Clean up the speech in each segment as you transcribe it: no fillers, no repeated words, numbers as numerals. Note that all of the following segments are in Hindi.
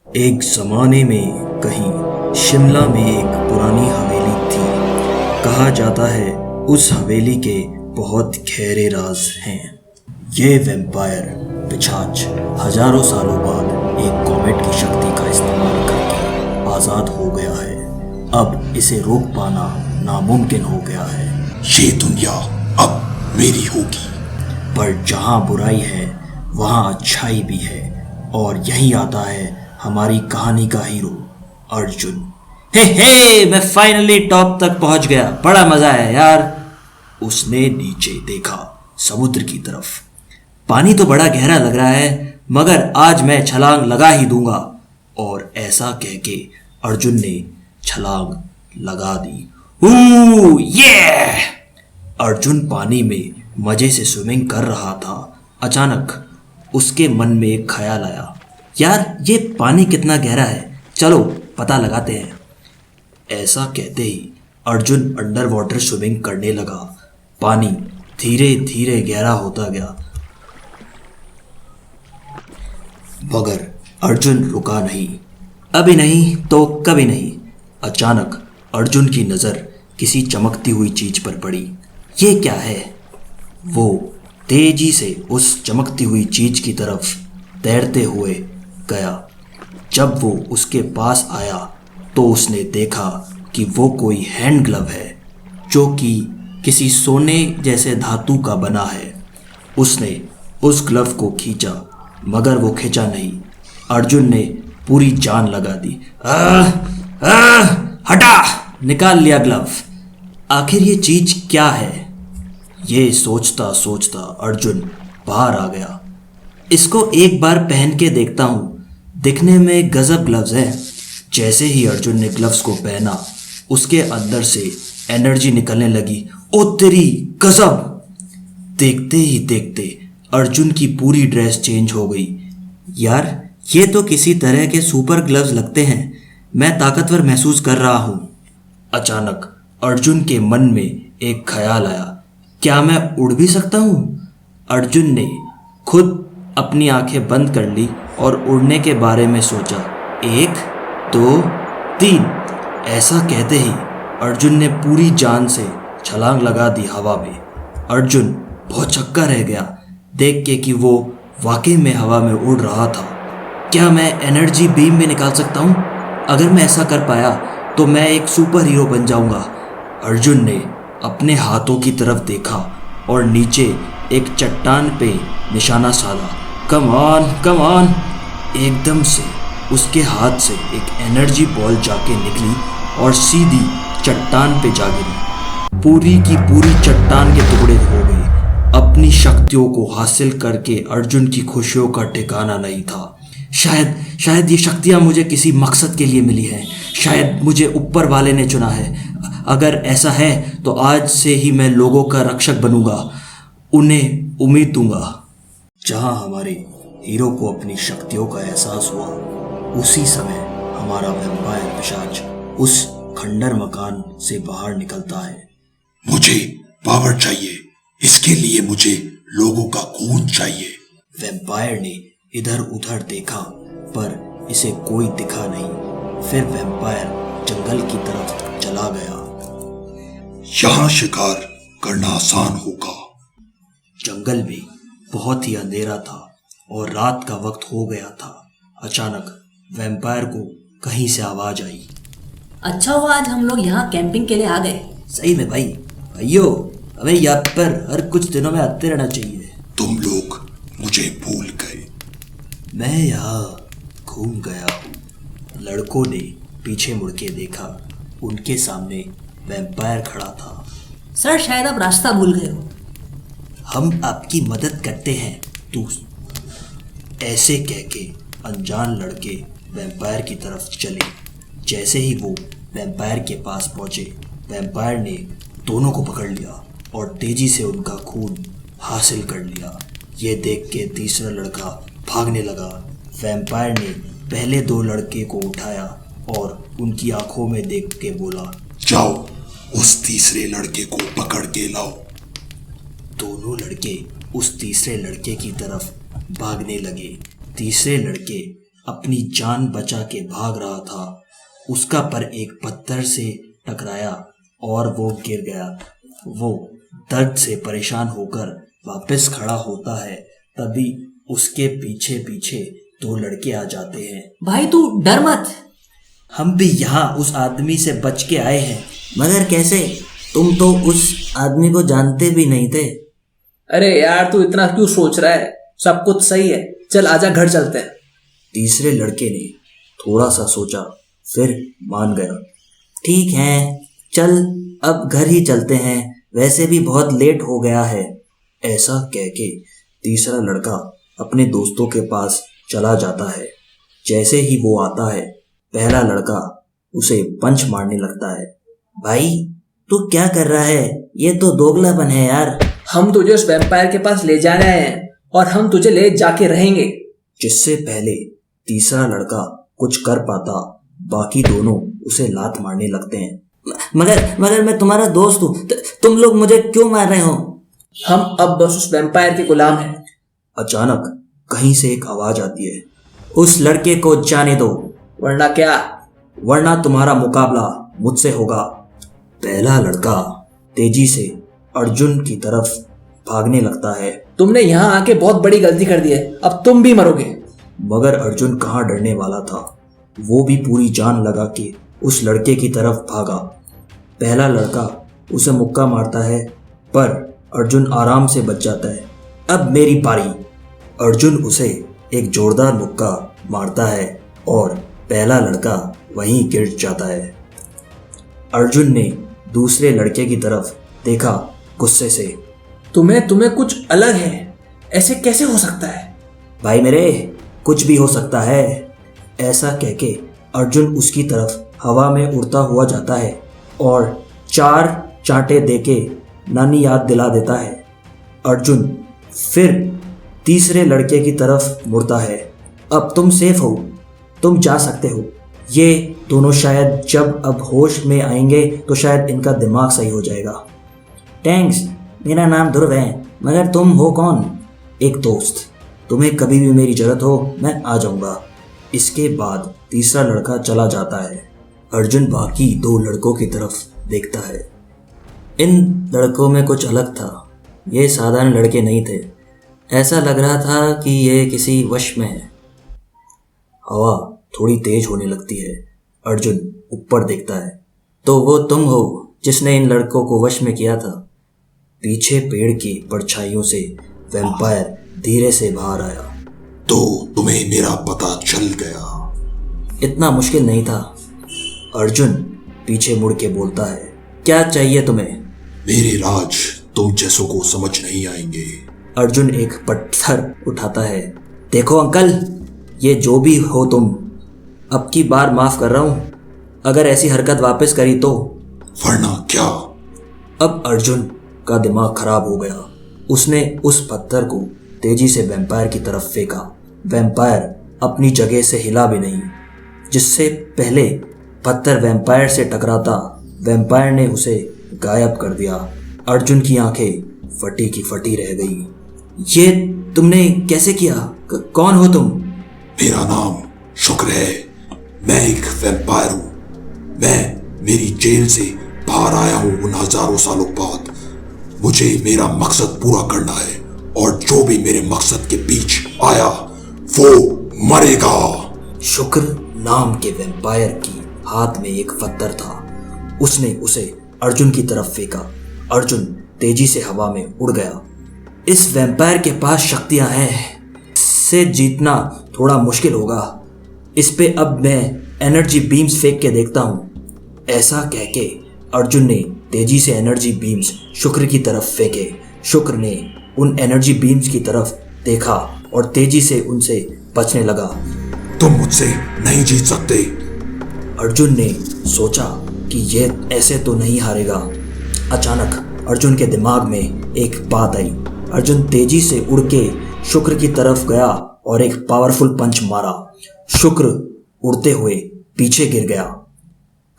एक ज़माने में कहीं शिमला में एक पुरानी हवेली थी। कहा जाता है उस हवेली के बहुत गहरे राज हैं। ये वैम्पायर पिशाच हजारों सालों बाद एक कॉमेट की शक्ति का इस्तेमाल करके आज़ाद हो गया है। अब इसे रोक पाना नामुमकिन हो गया है। ये दुनिया अब मेरी होगी। पर जहाँ बुराई है वहाँ अच्छाई भी है, और यही आता है हमारी कहानी का हीरो अर्जुन। हे मैं फाइनली टॉप तक पहुंच गया, बड़ा मजा आया यार। उसने नीचे देखा समुद्र की तरफ। पानी तो बड़ा गहरा लग रहा है, मगर आज मैं छलांग लगा ही दूंगा। और ऐसा कह के अर्जुन ने छलांग लगा दी। ये अर्जुन पानी में मजे से स्विमिंग कर रहा था। अचानक उसके मन में एक ख्याल आया, यार ये पानी कितना गहरा है, चलो पता लगाते हैं। ऐसा कहते ही अर्जुन अंडर वाटर स्विमिंग करने लगा। पानी धीरे धीरे गहरा होता गया, मगर अर्जुन रुका नहीं। अभी नहीं तो कभी नहीं। अचानक अर्जुन की नज़र किसी चमकती हुई चीज पर पड़ी। ये क्या है? वो तेजी से उस चमकती हुई चीज की तरफ तैरते हुए गया। जब वो उसके पास आया तो उसने देखा कि वो कोई हैंड ग्लव है, जो कि किसी सोने जैसे धातु का बना है। उसने उस ग्लव को खींचा, मगर वो खींचा नहीं। अर्जुन ने पूरी जान लगा दी। हटा, निकाल लिया ग्लव। आखिर ये चीज क्या है? ये सोचता सोचता अर्जुन बाहर आ गया। इसको एक बार पहन के देखता हूँ, दिखने में गजब ग्लव्स है। जैसे ही अर्जुन ने ग्लव्स को पहना, उसके अंदर से एनर्जी निकलने लगी। ओ तेरी गजब! देखते ही देखते अर्जुन की पूरी ड्रेस चेंज हो गई। यार ये तो किसी तरह के सुपर ग्लव्स लगते हैं। मैं ताकतवर महसूस कर रहा हूँ। अचानक अर्जुन के मन में एक ख्याल आया, क्या मैं उड़ भी सकता हूँ? अर्जुन ने खुद अपनी आंखें बंद कर ली और उड़ने के बारे में सोचा। 1 2 3। ऐसा कहते ही अर्जुन ने पूरी जान से छलांग लगा दी हवा में। अर्जुन बहुत चक्का रह गया देख के कि वो वाकई में हवा में उड़ रहा था। क्या मैं एनर्जी बीम में निकाल सकता हूँ? अगर मैं ऐसा कर पाया तो मैं एक सुपर हीरो बन जाऊंगा। अर्जुन ने अपने हाथों की तरफ देखा और नीचे एक चट्टान पे निशाना साधा। Come on. एकदम से उसके हाथ से एक एनर्जी बॉल जाके निकली और सीधी चट्टान पे जा गिरी। पूरी की पूरी चट्टान के टुकड़े हो गए। अपनी शक्तियों को हासिल करके अर्जुन की खुशियों का ठिकाना नहीं था। शायद ये शक्तियाँ मुझे किसी मकसद के लिए मिली हैं। शायद मुझे ऊपर वाले ने चुना है। अगर ऐसा है तो आज से ही मैं लोगों का रक्षक बनूंगा, उन्हें उम्मीद दूंगा। जहां हमारे हीरो को अपनी शक्तियों का एहसास हुआ, उसी समय हमारा वैम्पायर पिशाच उस खंडर मकान से बाहर निकलता है। मुझे पावर चाहिए, इसके लिए मुझे लोगों का खून चाहिए। वैम्पायर ने इधर उधर देखा, पर इसे कोई दिखा नहीं। फिर वैम्पायर जंगल की तरफ चला गया। यहाँ शिकार करना आसान होगा। जंगल में बहुत ही अंधेरा था और रात का वक्त हो गया था। अचानक वैम्पायर को कहीं से आवाज आई। अच्छा हुआ आज हम लोग यहाँ कैंपिंग के लिए आ गए। सही में भाइयों, हमें यहाँ पर हर कुछ दिनों में आते रहना चाहिए। तुम लोग मुझे भूल गए। मैं यहाँ घूम गया हूँ। लड़कों ने पीछे मुड़ के देखा। उनके सामने वैम्पायर खड़ा था। सर शायद आप रास्ता भूल गए हो। हम आपकी मदद करते हैं दोस्त। ऐसे कह के अनजान लड़के वैम्पायर की तरफ चले। जैसे ही वो वैम्पायर के पास पहुंचे, वैम्पायर ने दोनों को पकड़ लिया और तेजी से उनका खून हासिल कर लिया। ये देख के तीसरा लड़का भागने लगा। वैम्पायर ने पहले 2 लड़के को उठाया और उनकी आंखों में देख के बोला, जाओ उस तीसरे लड़के को पकड़ के लाओ। दोनों लड़के उस तीसरे लड़के की तरफ भागने लगे। तीसरे लड़के अपनी जान बचा के भाग रहा था, उसका पर एक पत्थर से टकराया और वो गिर गया। वो दर्द से परेशान होकर वापस खड़ा होता है, तभी उसके पीछे पीछे दो लड़के आ जाते हैं। भाई तू डर मत। हम भी यहाँ उस आदमी से बच के आए हैं। मगर कैसे? तुम तो उस आदमी को जानते भी नहीं थे। अरे यार तू इतना क्यों सोच रहा है, सब कुछ सही है, चल आजा घर चलते हैं। तीसरे लड़के ने थोड़ा सा सोचा, फिर मान गया। ठीक है, चल अब घर ही चलते हैं, वैसे भी बहुत लेट हो गया है। ऐसा कह के तीसरा लड़का अपने दोस्तों के पास चला जाता है। जैसे ही वो आता है, पहला लड़का उसे पंच मारने लगता है। भाई तू क्या कर रहा है? ये तो दोगलापन है यार। हम तुझे उस वैम्पायर के पास ले जाने आए हैं और हम तुझे ले जाके रहेंगे। जिससे पहले तीसरा लड़का कुछ कर पाता, बाकी दोनों उसे लात मारने लगते हैं। मगर मैं तुम्हारा दोस्त हूँ, तुम लोग मुझे क्यों मार रहे हो? हम अब बस उस वैम्पायर के गुलाम हैं। अचानक कहीं से एक आवाज आती है, उस लड़के को जाने दो, वरना क्या? वरना तुम्हारा मुकाबला मुझसे होगा। पहला लड़का तेजी से अर्जुन की तरफ भागने लगता है। तुमने यहाँ आके बहुत बड़ी गलती कर दी है, अब तुम भी मरोगे। मगर अर्जुन कहाँ डरने वाला था, वो भी पूरी जान लगा के उस लड़के की तरफ भागा। पहला लड़का उसे मुक्का मारता है, पर अर्जुन आराम से बच जाता है। अब मेरी पारी। अर्जुन उसे एक जोरदार मुक्का मारता है और पहला लड़का वहीं गिर जाता है। अर्जुन ने दूसरे लड़के की तरफ देखा गुस्से से। तुम्हें कुछ अलग है, ऐसे कैसे हो सकता है? भाई मेरे, कुछ भी हो सकता है। ऐसा कह के अर्जुन उसकी तरफ हवा में उड़ता हुआ जाता है और 4 चांटे देके नानी याद दिला देता है। अर्जुन फिर तीसरे लड़के की तरफ मुड़ता है। अब तुम सेफ हो, तुम जा सकते हो। ये दोनों शायद जब अब होश में आएंगे तो शायद इनका दिमाग सही हो जाएगा। थैंक्स, मेरा नाम ध्रुव है, मगर तुम हो कौन? एक दोस्त, तुम्हें कभी भी मेरी जरूरत हो मैं आ जाऊंगा। इसके बाद तीसरा लड़का चला जाता है। अर्जुन बाकी 2 लड़कों की तरफ देखता है। इन लड़कों में कुछ अलग था, ये साधारण लड़के नहीं थे। ऐसा लग रहा था कि ये किसी वश में है। हवा थोड़ी तेज होने लगती है। अर्जुन ऊपर देखता है, तो वो तुम हो जिसने इन लड़कों को वश में किया था। पीछे पेड़ की परछाइयों से वैम्पायर धीरे से बाहर आया। तो तुम्हें मेरा पता चल गया। इतना मुश्किल नहीं था। अर्जुन पीछे मुड़ के बोलता है, क्या चाहिए तुम्हें? मेरे राज तुम जैसों को समझ नहीं आएंगे। अर्जुन एक पत्थर उठाता है। देखो अंकल, ये जो भी हो तुम, अब की बार माफ कर रहा हूँ। अगर ऐसी हरकत वापस करी तो? वरना क्या? अब अर्जुन का दिमाग खराब हो गया। उसने उस पत्थर को तेजी से वैम्पायर की तरफ फेंका। वैम्पायर अपनी जगह से हिला भी नहीं। जिससे पहले पत्थर वैम्पायर से टकराता, वैम्पायर ने उसे गायब कर दिया। अर्जुन की आंखें फटी की फटी रह गई। ये तुमने कैसे किया? कौन हो तुम? मेरा नाम शुक्र है। मैं एक वैम्पायर हूँ। मैं मेरी जेल से बाहर आया हूँ उन हजारों सालों बाद। मुझे मेरा मकसद पूरा करना है और जो भी मेरे मकसद के बीच आया वो मरेगा। शुक्र नाम के वैम्पायर की हाथ में एक पत्थर था। उसने उसे अर्जुन की तरफ फेंका। अर्जुन तेजी से हवा में उड़ गया। इस वैम्पायर के पास शक्तियां हैं, इससे जीतना थोड़ा मुश्किल होगा। इस पे अब मैं एनर्जी बीम्स फेंक के देखता हूँ। ऐसा कह के अर्जुन ने तेजी से एनर्जी बीम्स शुक्र की तरफ फेंके। शुक्र ने उन एनर्जी बीम्स की तरफ देखा और तेजी से उनसे बचने लगा। तुम मुझसे नहीं जीत सकते। अर्जुन ने सोचा कि ये ऐसे तो नहीं हारेगा। अचानक अर्जुन के दिमाग में एक बात आई। अर्जुन तेजी से उड़ के शुक्र की तरफ गया और एक पावरफुल पंच मारा। शुक्र उड़ते हुए पीछे गिर गया।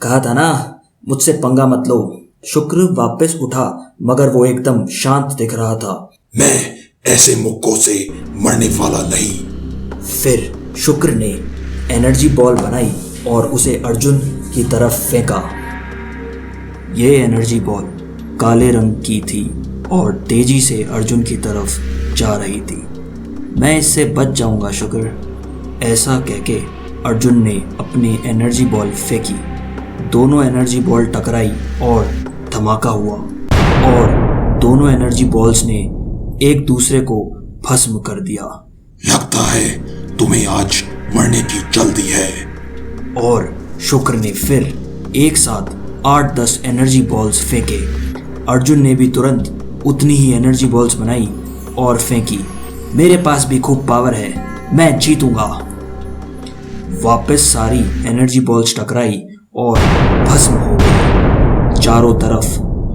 कहा था ना, मुझसे पंगा मत लो। शुक्र वापस उठा, मगर वो एकदम शांत दिख रहा था। मैं ऐसे मुक्कों से मरने वाला नहीं। फिर शुक्र ने एनर्जी बॉल बनाई और उसे अर्जुन की तरफ फेंका। ये एनर्जी बॉल काले रंग की थी और तेजी से अर्जुन की तरफ जा रही थी। मैं इससे बच जाऊंगा शुक्र, ऐसा कहके अर्जुन ने अपनी एनर्जी बॉल फेंकी। दोनों एनर्जी बॉल टकराई और धमाका हुआ और दोनों एनर्जी बॉल्स ने एक दूसरे को भस्म कर दिया। लगता है तुम्हें आज मरने की जल्दी है। और शुक्र ने फिर एक साथ 8-10 एनर्जी बॉल्स फेंके। अर्जुन ने भी तुरंत उतनी ही एनर्जी बॉल्स बनाई और फेंकी। मेरे पास भी खूब पावर है, मैं जीतूंगा। वापस सारी एनर्जी बॉल्स टकराई और भस्म हो गई। चारों तरफ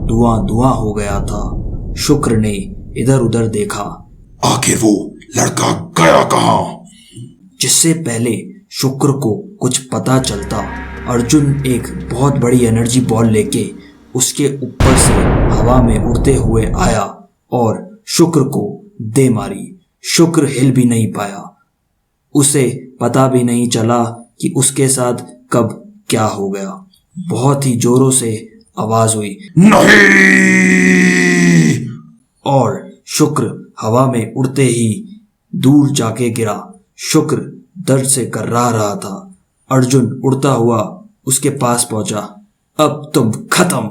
धुआं धुआं हो गया था। शुक्र ने इधर उधर देखा। आखिर वो लड़का गया कहाँ? जिससे पहले शुक्र को कुछ पता चलता, अर्जुन एक बहुत बड़ी एनर्जी बॉल लेके उसके ऊपर से हवा में उड़ते हुए आया और शुक्र को दे मारी। शुक्र हिल भी नहीं पाया। उसे पता भी नहीं चला कि उसके साथ कब क्या हो गया। बहुत ही जोरों से आवाज हुई, नहीं! और शुक्र हवा में उड़ते ही दूर जाके गिरा। शुक्र दर्द से कर्रा रहा था। अर्जुन उड़ता हुआ उसके पास पहुंचा। अब तुम खत्म।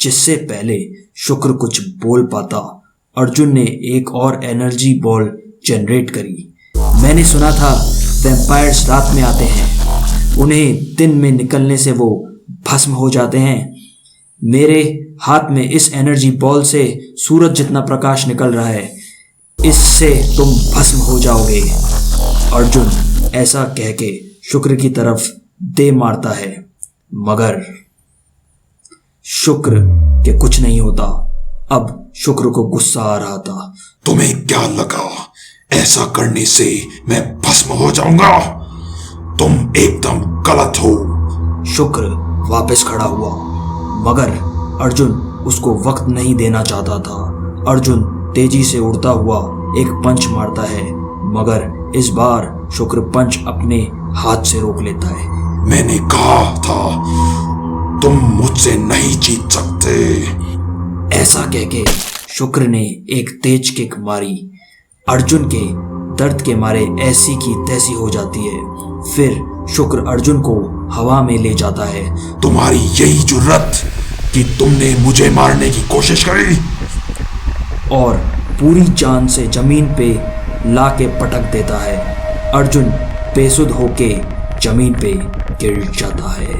जिससे पहले शुक्र कुछ बोल पाता, अर्जुन ने एक और एनर्जी बॉल जनरेट करी। मैंने सुना था वैम्पायर्स रात में आते हैं, उन्हें दिन में निकलने से वो भस्म हो जाते हैं। मेरे हाथ में इस एनर्जी बॉल से सूरज जितना प्रकाश निकल रहा है, इससे तुम भस्म हो जाओगे। अर्जुन ऐसा कह के शुक्र की तरफ दे मारता है, मगर शुक्र के कुछ नहीं होता। अब शुक्र को गुस्सा आ रहा था। तुम्हें क्या लगा ऐसा करने से मैं भस्म हो जाऊंगा? तुम एकदम गलत हो। शुक्र वापस खड़ा हुआ, मगर अर्जुन उसको वक्त नहीं देना चाहता था। अर्जुन तेजी से उड़ता हुआ एक पंच मारता है, मगर इस बार शुक्र पंच अपने हाथ से रोक लेता है। मैंने कहा था तुम मुझसे नहीं जीत सकते। ऐसा कहके शुक्र ने एक तेज किक मारी। अर्जुन के दर्द के मारे ऐसी की तैसी हो जाती है। फिर शुक्र अर्जुन को हवा में ले जाता है। तुम्हारी यही जुर्रत कि तुमने मुझे मारने की कोशिश करी? और पूरी जान से जमीन पे ला के पटक देता है। अर्जुन बेसुध होके जमीन पे गिर जाता है।